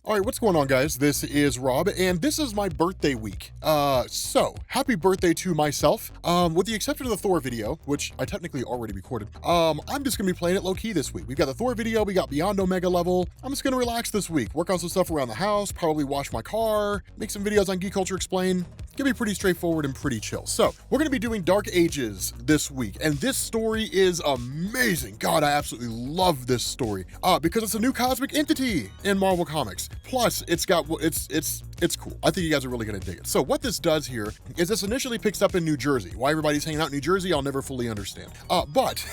All right, what's going on, guys? This is Rob, and this is my birthday week. So happy birthday to myself. With the exception of the Thor video, which I technically already recorded, I'm just gonna be playing it low-key this week. We've got the Thor video, we got Beyond Omega level. I'm just gonna relax this week, work on some stuff around the house, probably wash my car, make some videos on Geek Culture Explain. Gonna be pretty straightforward and pretty chill. So we're gonna be doing Dark Ages this week, and this story is amazing. God, I absolutely love this story because it's a new cosmic entity in Marvel Comics. Plus, it's cool. I think you guys are really gonna dig it. So what this does here is this initially picks up in New Jersey. Why everybody's hanging out in New Jersey, I'll never fully understand. But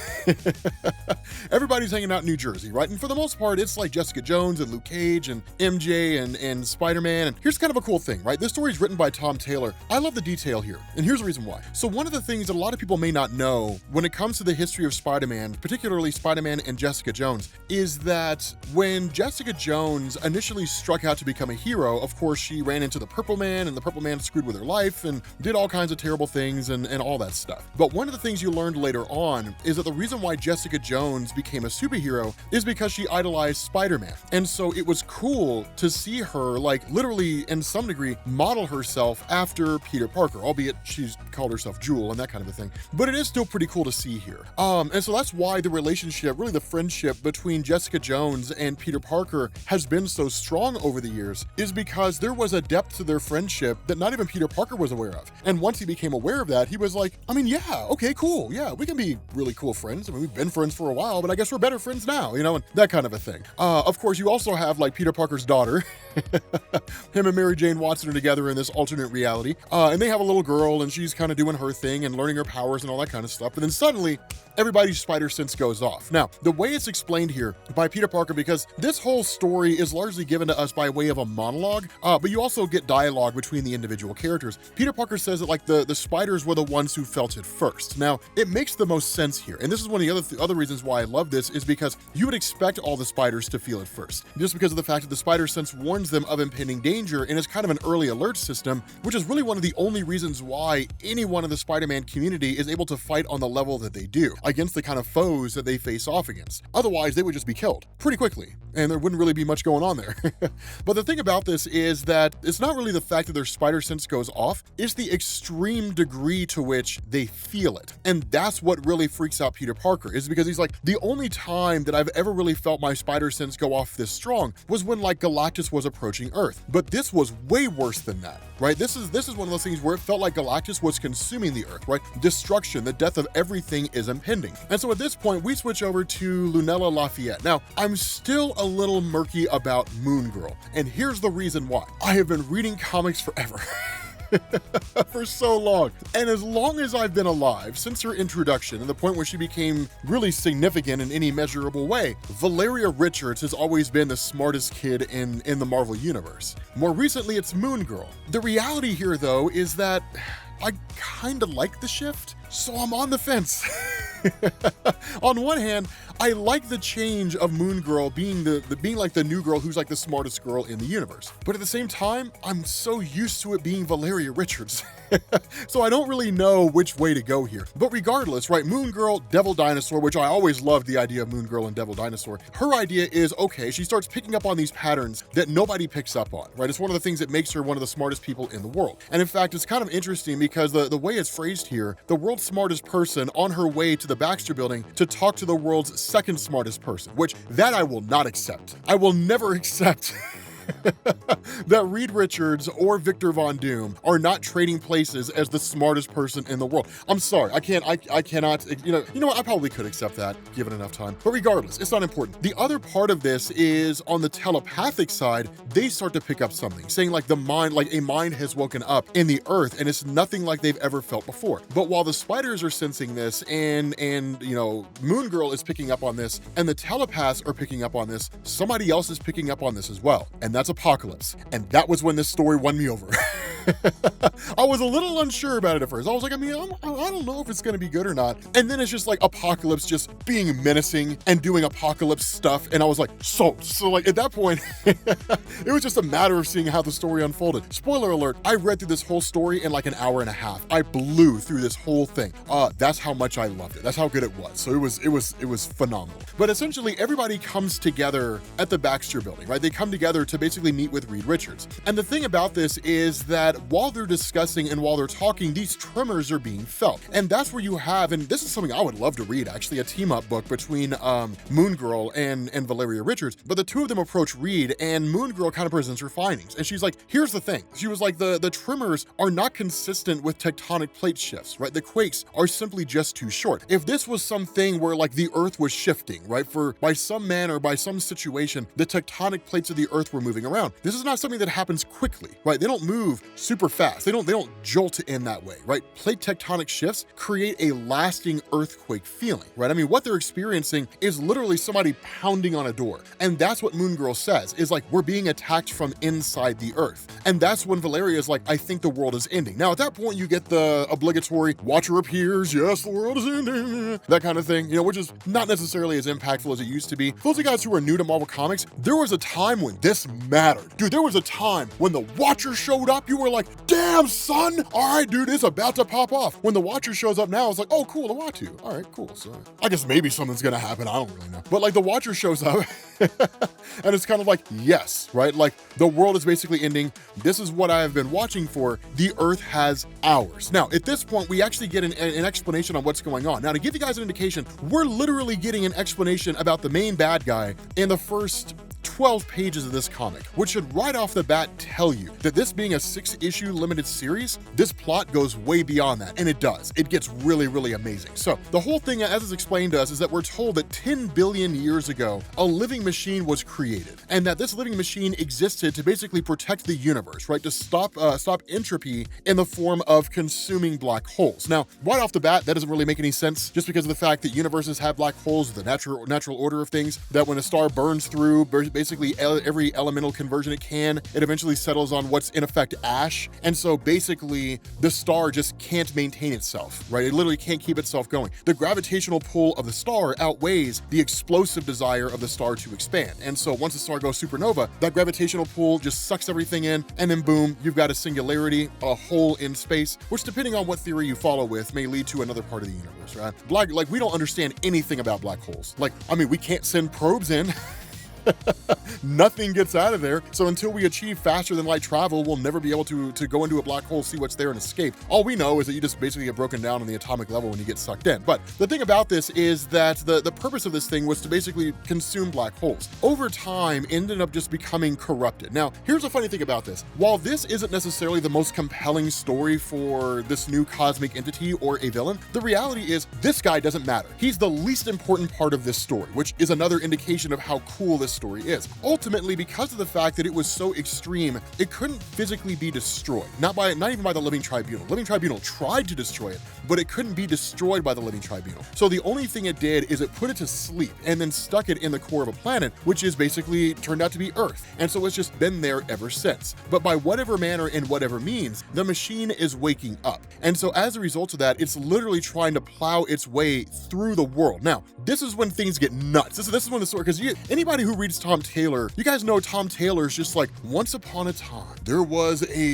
everybody's hanging out in New Jersey, right? And for the most part, it's like Jessica Jones and Luke Cage and MJ and Spider-Man. And here's kind of a cool thing, right? This story is written by Tom Taylor. I love the detail here, and here's the reason why. So one of the things that a lot of people may not know when it comes to the history of Spider-Man, particularly Spider-Man and Jessica Jones, is that when Jessica Jones initially struck out to become a hero, of course, she ran into the Purple Man, and the Purple Man screwed with her life and did all kinds of terrible things and all that stuff. But one of the things you learned later on is that the reason why Jessica Jones became a superhero is because she idolized Spider-Man. And so it was cool to see her, like, literally, in some degree, model herself after Peter Parker, albeit she's called herself Jewel and that kind of a thing. But it is still pretty cool to see here. And so that's why the relationship, really the friendship between Jessica Jones and Peter Parker has been so strong over the years, is because there was a depth to their friendship that not even Peter Parker was aware of. And once he became aware of that, he was like, I mean, yeah, okay, cool. Yeah, we can be really cool friends. I mean, we've been friends for a while, but I guess we're better friends now, you know, and that kind of a thing. Of course, you also have like Peter Parker's daughter. Him and Mary Jane Watson are together in this alternate reality. And they have a little girl, and she's kind of doing her thing and learning her powers and all that kind of stuff. But then suddenly, everybody's spider sense goes off. Now, the way it's explained here by Peter Parker, because this whole story is largely given to us by way of a monologue, but you also get dialogue between the individual characters. Peter Parker says that like the spiders were the ones who felt it first. Now, it makes the most sense here. And this is one of the other reasons why I love this, is because you would expect all the spiders to feel it first, just because of the fact that the spider sense warns them of impending danger and is kind of an early alert system, which is really one of the only reasons why anyone in the Spider-Man community is able to fight on the level that they do against the kind of foes that they face off against. Otherwise, they would just be killed pretty quickly, and there wouldn't really be much going on there. But the thing about this is that it's not really the fact that their spider sense goes off, it's the extreme degree to which they feel it. And that's what really freaks out Peter Parker, is because he's like, the only time that I've ever really felt my spider sense go off this strong was when like Galactus was approaching Earth. But this was way worse than that, right? This is one of those things where it felt like Galactus was consuming the Earth, right? Destruction, the death of everything is impending. And so at this point, we switch over to Lunella Lafayette. Now, I'm still a little murky about Moon Girl, and here's the reason why. I have been reading comics forever. For so long. And as long as I've been alive, since her introduction and the point where she became really significant in any measurable way, Valeria Richards has always been the smartest kid in the Marvel Universe. More recently, it's Moon Girl. The reality here, though, is that I kind of like the shift, so I'm on the fence. On one hand, I like the change of Moon Girl being being like the new girl who's like the smartest girl in the universe. But at the same time, I'm so used to it being Valeria Richards. So I don't really know which way to go here. But regardless, right, Moon Girl, Devil Dinosaur, which I always loved the idea of Moon Girl and Devil Dinosaur. Her idea is, okay, she starts picking up on these patterns that nobody picks up on, right? It's one of the things that makes her one of the smartest people in the world. And in fact, it's kind of interesting because the way it's phrased here, the world's smartest person on her way to the Baxter Building to talk to the world's second smartest person, which that I will not accept. I will never accept that Reed Richards or Victor Von Doom are not trading places as the smartest person in the world. I'm sorry, I cannot, you know what, I probably could accept that given enough time. But regardless, it's not important. The other part of this is on the telepathic side, they start to pick up something, saying like the mind, like a mind has woken up in the earth and it's nothing like they've ever felt before. But while the spiders are sensing this and you know, Moon Girl is picking up on this and the telepaths are picking up on this, somebody else is picking up on this as well. And that's Apocalypse. And that was when this story won me over. I was a little unsure about it at first. I was like, I don't know if it's going to be good or not. And then it's just like Apocalypse just being menacing and doing Apocalypse stuff. And I was like, so like at that point, it was just a matter of seeing how the story unfolded. Spoiler alert, I read through this whole story in like an hour and a half. I blew through this whole thing. That's how much I loved it. That's how good it was. So it was phenomenal. But essentially everybody comes together at the Baxter Building, right? They come together to basically meet with Reed Richards. And the thing about this is that while they're discussing and while they're talking, these tremors are being felt. And that's where you have, and this is something I would love to read, actually, a team-up book between Moon Girl and Valeria Richards. But the two of them approach Reed, and Moon Girl kind of presents her findings. And she's like, here's the thing. She was like, the tremors are not consistent with tectonic plate shifts, right? The quakes are simply just too short. If this was something where like the earth was shifting, right, by some manner, by some situation, the tectonic plates of the earth were moving around. This is not something that happens quickly, right? They don't move super fast. They don't jolt in that way, right? Plate tectonic shifts create a lasting earthquake feeling, right? I mean, what they're experiencing is literally somebody pounding on a door. And that's what Moon Girl says, is like, we're being attacked from inside the earth. And that's when Valeria is like, I think the world is ending. Now, at that point, you get the obligatory Watcher appears, yes, the world is ending, that kind of thing, you know, which is not necessarily as impactful as it used to be. For those of you guys who are new to Marvel Comics, there was a time when this mattered. Dude, there was a time when the Watcher showed up, you were like, damn, son, all right, dude, it's about to pop off. When the Watcher shows up now, it's like, oh, cool, the Watcher. All right, cool, so I guess maybe something's gonna happen, I don't really know. But like the Watcher shows up, and it's kind of like, yes, right? Like the world is basically ending. This is what I have been watching for. The earth has hours. Now, at this point, we actually get an explanation on what's going on. Now, to give you guys an indication, we're literally getting an explanation about the main bad guy in the first 12 pages of this comic, which should right off the bat tell you that this being a 6-issue limited series, this plot goes way beyond that, and it does. It gets really, really amazing. So the whole thing, as is explained to us, is that we're told that 10 billion years ago, a living machine was created, and that this living machine existed to basically protect the universe, right? To stop entropy in the form of consuming black holes. Now, right off the bat, that doesn't really make any sense, just because of the fact that universes have black holes, the natural order of things, that when a star burns through basically every elemental conversion it can, it eventually settles on what's in effect ash. And so basically the star just can't maintain itself, right? It literally can't keep itself going. The gravitational pull of the star outweighs the explosive desire of the star to expand. And so once the star goes supernova, that gravitational pull just sucks everything in, and then boom, you've got a singularity, a hole in space, which depending on what theory you follow with may lead to another part of the universe, right? Like we don't understand anything about black holes. Like, I mean, we can't send probes in. Nothing gets out of there. So until we achieve faster than light travel, we'll never be able to go into a black hole, see what's there, and escape. All we know is that you just basically get broken down on the atomic level when you get sucked in. But the thing about this is that the purpose of this thing was to basically consume black holes. Over time, ended up just becoming corrupted. Now, here's the funny thing about this. While this isn't necessarily the most compelling story for this new cosmic entity or a villain, the reality is this guy doesn't matter. He's the least important part of this story, which is another indication of how cool this story is. Ultimately, because of the fact that it was so extreme, it couldn't physically be destroyed. Not even by the Living Tribunal. Living Tribunal tried to destroy it, but it couldn't be destroyed by the Living Tribunal. So the only thing it did is it put it to sleep and then stuck it in the core of a planet, which is basically turned out to be Earth. And so it's just been there ever since. But by whatever manner and whatever means, the machine is waking up. And so as a result of that, it's literally trying to plow its way through the world. Now, this is when things get nuts. This is when the story, because anybody who reads Tom Taylor, you guys know Tom Taylor's just like, once upon a time, there was a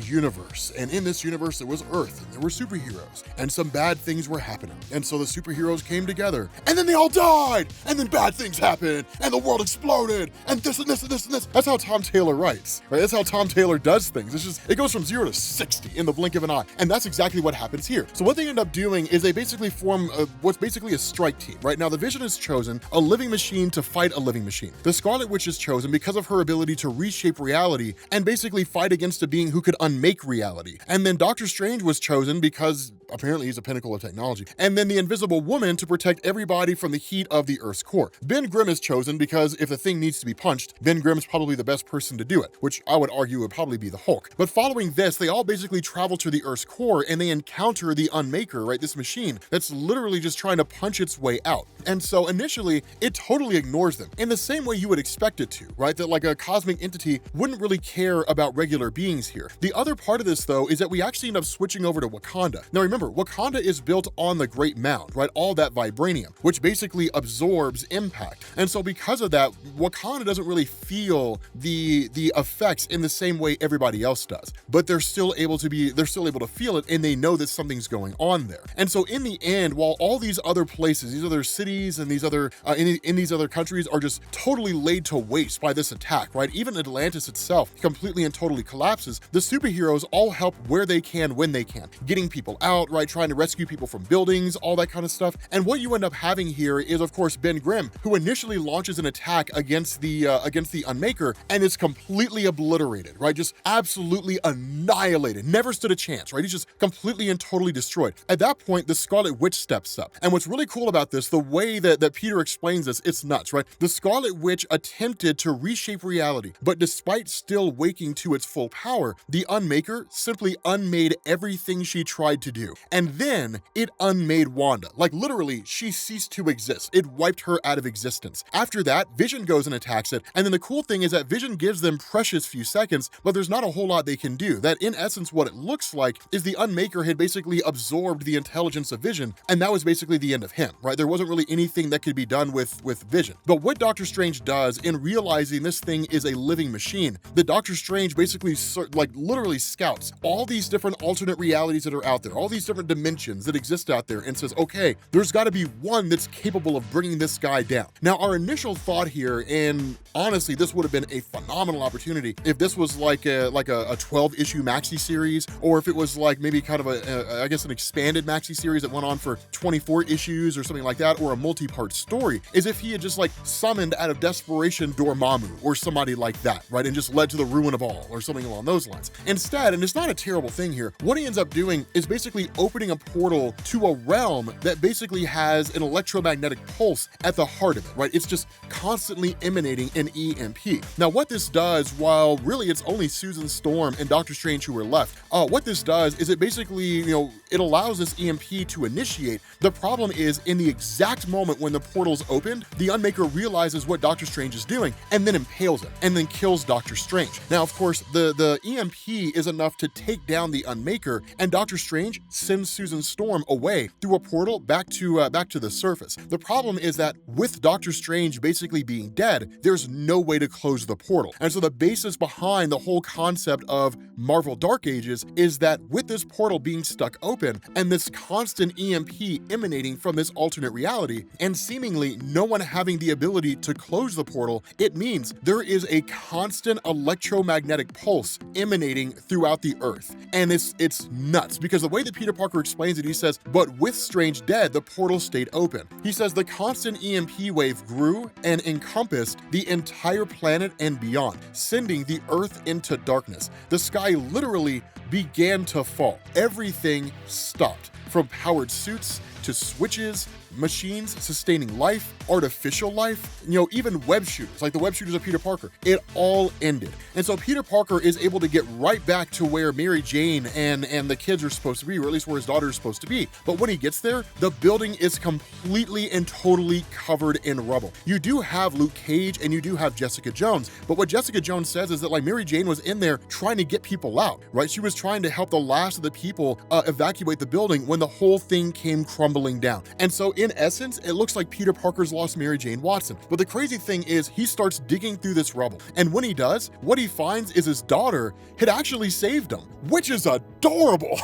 universe, and in this universe there was Earth, and there were superheroes, and some bad things were happening. And so the superheroes came together, and then they all died, and then bad things happened, and the world exploded, and this and this and this and this. That's how Tom Taylor writes, right? That's how Tom Taylor does things. It's just, it goes from 0 to 60 in the blink of an eye, and that's exactly what happens here. So what they end up doing is they basically form what's basically a strike team, right? Now the Vision has chosen a living machine to fight a living machine. The Scarlet Witch is chosen because of her ability to reshape reality and basically fight against a being who could unmake reality. And then Doctor Strange was chosen because apparently he's a pinnacle of technology. And then the Invisible Woman to protect everybody from the heat of the Earth's core. Ben Grimm is chosen because if the thing needs to be punched, Ben Grimm is probably the best person to do it, which I would argue would probably be the Hulk. But following this, they all basically travel to the Earth's core and they encounter the Unmaker, right? This machine that's literally just trying to punch its way out. And so initially, it totally ignores them in the same way you would expect it to, right? That like a cosmic entity wouldn't really care about regular beings here. The other part of this though is that we actually end up switching over to Wakanda. Now remember, remember, Wakanda is built on the Great Mound, right? All that vibranium, which basically absorbs impact. And so because of that, Wakanda doesn't really feel the effects in the same way everybody else does. But they're still able to feel it, and they know that something's going on there. And so in the end, while all these other places, these other cities and these other in these other countries are just totally laid to waste by this attack, right? Even Atlantis itself completely and totally collapses. The superheroes all help where they can, when they can, getting people out, right? Trying to rescue people from buildings, all that kind of stuff. And what you end up having here is, of course, Ben Grimm, who initially launches an attack against the Unmaker and is completely obliterated, right? Just absolutely annihilated, never stood a chance, right? He's just completely and totally destroyed. At that point, the Scarlet Witch steps up. And what's really cool about this, the way that Peter explains this, it's nuts, right? The Scarlet Witch attempted to reshape reality, but despite still waking to its full power, the Unmaker simply unmade everything she tried to do. And then it unmade Wanda. Like literally, she ceased to exist. It wiped her out of existence. After that, Vision goes and attacks it. And then the cool thing is that Vision gives them precious few seconds, but there's not a whole lot they can do. That in essence, what it looks like is the Unmaker had basically absorbed the intelligence of Vision, and that was basically the end of him, right? There wasn't really anything that could be done with Vision. But what Doctor Strange does in realizing this thing is a living machine, the Doctor Strange basically like literally scouts all these different alternate realities that are out there, all these different dimensions that exist out there, and says, okay, there's got to be one that's capable of bringing this guy down. Now, our initial thought here, and honestly, this would have been a phenomenal opportunity if this was like a 12-issue maxi series, or if it was like maybe kind of I guess an expanded maxi series that went on for 24 issues or something like that, or a multi-part story, is if he had just like summoned out of desperation Dormammu or somebody like that, right? And just led to the ruin of all or something along those lines. Instead, and it's not a terrible thing here, what he ends up doing is basically opening a portal to a realm that basically has an electromagnetic pulse at the heart of it, right? It's just constantly emanating an EMP. Now, what this does, while really it's only Susan Storm and Doctor Strange who are left, what this does is it basically, it allows this EMP to initiate. The problem is, in the exact moment when the portal's opened, the Unmaker realizes what Doctor Strange is doing and then impales him and then kills Doctor Strange. Now, of course, the EMP is enough to take down the Unmaker, and Doctor Strange sends Susan Storm away through a portal back to the surface. The problem is that with Doctor Strange basically being dead, there's no way to close the portal. And so the basis behind the whole concept of Marvel Dark Ages is that with this portal being stuck open and this constant EMP emanating from this alternate reality, and seemingly no one having the ability to close the portal, it means there is a constant electromagnetic pulse emanating throughout the earth. And it's nuts, because the way that Peter Parker explains it, he says, but with Strange dead, the portal stayed open. He says the constant EMP wave grew and encompassed the entire planet and beyond, sending the earth into darkness. The sky literally began to fall. Everything stopped, from powered suits to switches, machines sustaining life, artificial life, even web shooters, like the web shooters of Peter Parker. It all ended. And so Peter Parker is able to get right back to where Mary Jane and the kids are supposed to be, or at least where his daughter is supposed to be. But when he gets there, the building is completely and totally covered in rubble. You do have Luke Cage and you do have Jessica Jones, but what Jessica Jones says is that like Mary Jane was in there trying to get people out, right? She was trying to help the last of the people evacuate the building when the whole thing came crumbling down. And so in essence, it looks like Peter Parker's lost Mary Jane Watson. But the crazy thing is he starts digging through this rubble. And when he does, what he finds is his daughter had actually saved him, which is adorable.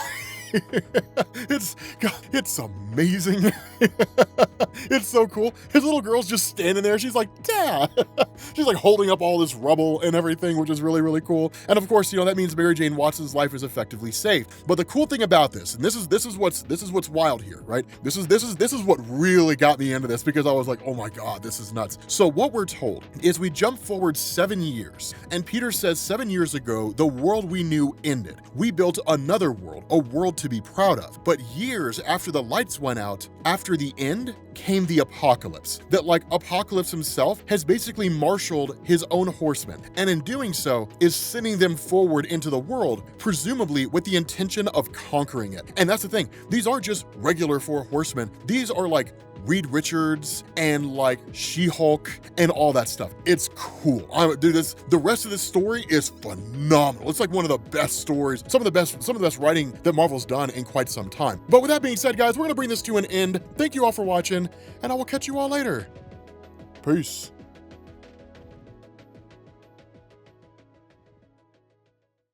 It's amazing. It's so cool. His little girl's just standing there. She's like, Dad. She's like holding up all this rubble and everything, which is really, really cool. And of course, that means Mary Jane Watson's life is effectively saved. But the cool thing about this, and this is what's wild here, right? This is what really got me into this, because I was like, oh my God, this is nuts. So what we're told is we jump forward 7 years, and Peter says 7 years ago, the world we knew ended. We built another world, a world to be proud of. But years after the lights went out, after the end, came the apocalypse. That like Apocalypse himself has basically marshaled his own horsemen, and in doing so is sending them forward into the world, presumably with the intention of conquering it. And that's the thing, these aren't just regular 4 horsemen, these are like Reed Richards and like She-Hulk and all that stuff. It's cool. Dude, the rest of this story is phenomenal. It's like one of the best stories, some of the best writing that Marvel's done in quite some time. But with that being said, guys, we're gonna bring this to an end. Thank you all for watching, and I will catch you all later. Peace.